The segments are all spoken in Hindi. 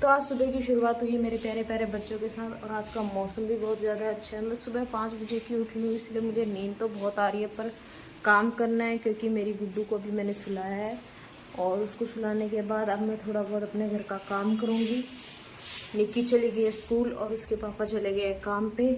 तो आज सुबह की शुरुआत हुई है मेरे प्यारे प्यारे बच्चों के साथ और आज का मौसम भी बहुत ज़्यादा अच्छा है। मैं सुबह 5 बजे की उठी हूँ, इसलिए मुझे नींद तो बहुत आ रही है, पर काम करना है क्योंकि मेरी गुड्डू को भी मैंने सुलाया है और उसको सुलाने के बाद अब मैं थोड़ा बहुत अपने घर का काम करूँगी। निक्की चली गई है स्कूल और उसके पापा चले गए काम पे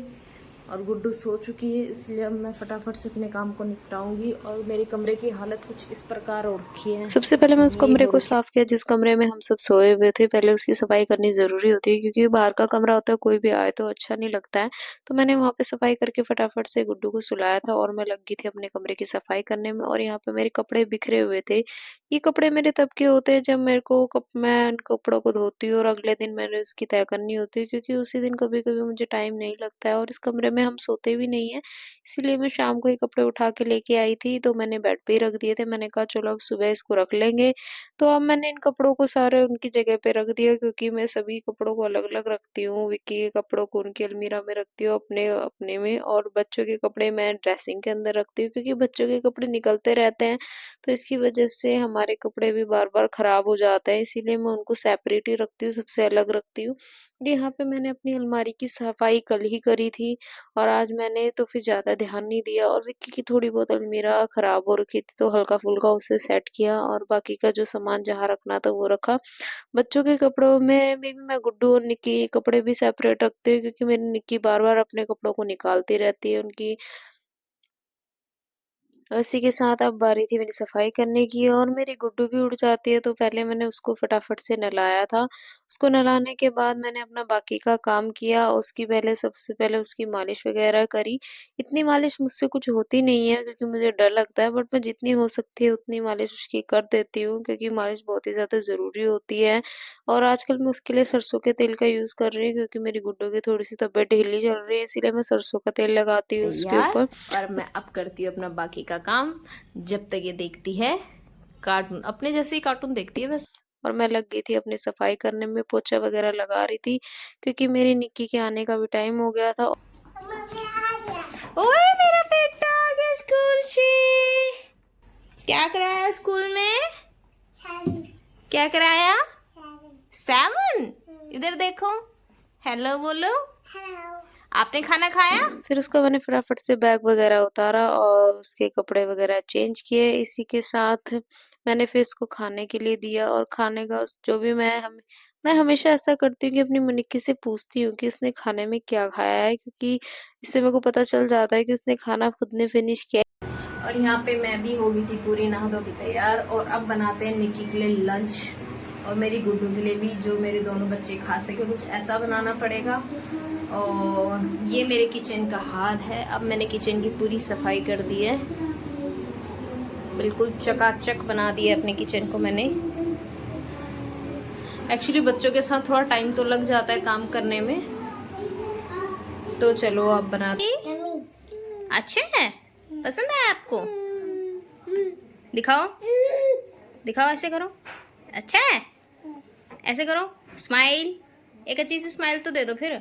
और गुड्डू सो चुकी है, इसलिए अब मैं फटाफट से अपने काम को निपटाऊंगी। और मेरे कमरे की हालत कुछ इस प्रकार हो रखी है। सबसे पहले मैं उस ये कमरे हो को रखी साफ किया जिस कमरे में हम सब सोए हुए थे। पहले उसकी सफाई करनी ज़रूरी होती है क्योंकि बाहर का कमरा होता है, कोई भी आए तो अच्छा नहीं लगता है। तो मैंने वहाँ पे सफाई करके फटाफट से गुड्डू को सुलाया था और मैं लगी थी अपने कमरे की सफाई करने में। और यहाँ पे मेरे कपड़े बिखरे हुए थे। ये कपड़े मेरे तब के होते हैं जब मेरे को मैं इन कपड़ों को धोती हूँ और अगले दिन मैंने उसकी तय करनी होती है, क्योंकि उसी दिन कभी-कभी मुझे टाइम नहीं लगता है और इस कमरे में हम सोते भी नहीं है। इसीलिए मैं शाम को ये कपड़े उठा के लेके आई थी, तो मैंने बेड पे ही रख दिए थे। मैंने कहा चलो अब सुबह इसको रख लेंगे। तो अब मैंने इन कपड़ों को सारे उनकी जगह पे रख दिया, क्योंकि मैं सभी कपड़ों को अलग-अलग रखती हूँ। विक्की के कपड़ों को उनकी अलमीरा में रखती हूँ, अपने अपने में, और बच्चों के कपड़े मैं ड्रेसिंग के अंदर रखती हूँ, क्योंकि बच्चों के कपड़े निकलते रहते हैं, तो इसकी वजह से हमारे कपड़े भी बार-बार खराब हो जाते हैं। इसीलिए मैं उनको सेपरेट ही रखती हूँ, सबसे अलग रखती हूँ। और यहाँ पे मैंने अपनी अलमारी की सफाई कल ही करी थी और आज मैंने तो फिर ज़्यादा ध्यान नहीं दिया। और विक्की की थोड़ी बहुत अलमीरा खराब हो रखी थी, तो हल्का-फुल्का उसे सेट किया और बाकी का जो सामान जहाँ रखना था वो रखा। बच्चों के कपड़ों में भी मैं गुड्डू और निक्की के कपड़े भी सेपरेट रखती हूँ, क्योंकि मेरी निक्की बार-बार अपने कपड़ों को निकालती रहती है उनकी। इसी के साथ अब बारी थी मेरी सफाई करने की और मेरी गुड्डू भी उठ जाती है, तो पहले मैंने उसको फटाफट से नहलाया था। उसको नहलाने के बाद मैंने अपना बाकी का काम किया। उसकी पहले सबसे पहले उसकी मालिश वगैरह करी। इतनी मालिश मुझसे कुछ होती नहीं है क्योंकि मुझे डर लगता है, बट मैं जितनी हो सकती है उतनी मालिश उसकी कर देती हूँ, क्योंकि मालिश बहुत ही ज़्यादा ज़रूरी होती है। और आजकल मैं उसके लिए सरसों के तेल का यूज़ कर रही हूँ, क्योंकि मेरी गुड्डू की थोड़ी-सी तबीयत ढीली चल रही है, इसीलिए मैं सरसों का तेल लगाती हूँ उसके तैयार ऊपर। और मैं अब करती हूँ अपना बाकी का काम, जब तक ये देखती है कार्टून। अपने जैसे ही कार्टून देखती है बस। और मैं लग गई थी अपनी सफाई करने में, पोछा वगैरह लगा रही थी, क्योंकि मेरी निक्की के आने का भी टाइम हो गया था। ओए मेरा बेटा आ गया स्कूल से। क्या कराया स्कूल में? क्या कराया? 7। इधर देखो, हेलो बोलो। आपने खाना खाया? फिर उसका मैंने फटाफट से बैग वगैरह उतारा और उसके कपड़े वगैरह चेंज किए। इसी के साथ मैंने फिर इसको खाने के लिए दिया और खाने का जो भी मैं हमेशा ऐसा करती हूँ कि अपनी निक्की से पूछती हूँ कि उसने खाने में क्या खाया है, क्योंकि इससे मेरे को पता चल जाता है कि उसने खाना खुद ने फिनिश किया। और यहाँ पे मैं भी हो गई थी पूरी नहा धो के तैयार और अब बनाते हैं निक्की के लिए लंच और मेरी गुड्डू के लिए भी, जो मेरे दोनों बच्चे खा सके, कुछ ऐसा बनाना पड़ेगा। और ये मेरे किचन का हाल है। अब मैंने किचन की पूरी सफाई कर दी है, बिल्कुल चकाचक बना दिया अपने किचन को मैंने। एक्चुअली बच्चों के साथ थोड़ा टाइम तो लग जाता है काम करने में, तो चलो अब बना। अच्छा है, पसंद है आपको? दिखाओ दिखाओ, ऐसे करो। अच्छा है, ऐसे करो, स्माइल। एक अच्छी सी स्माइल तो दे दो फिर।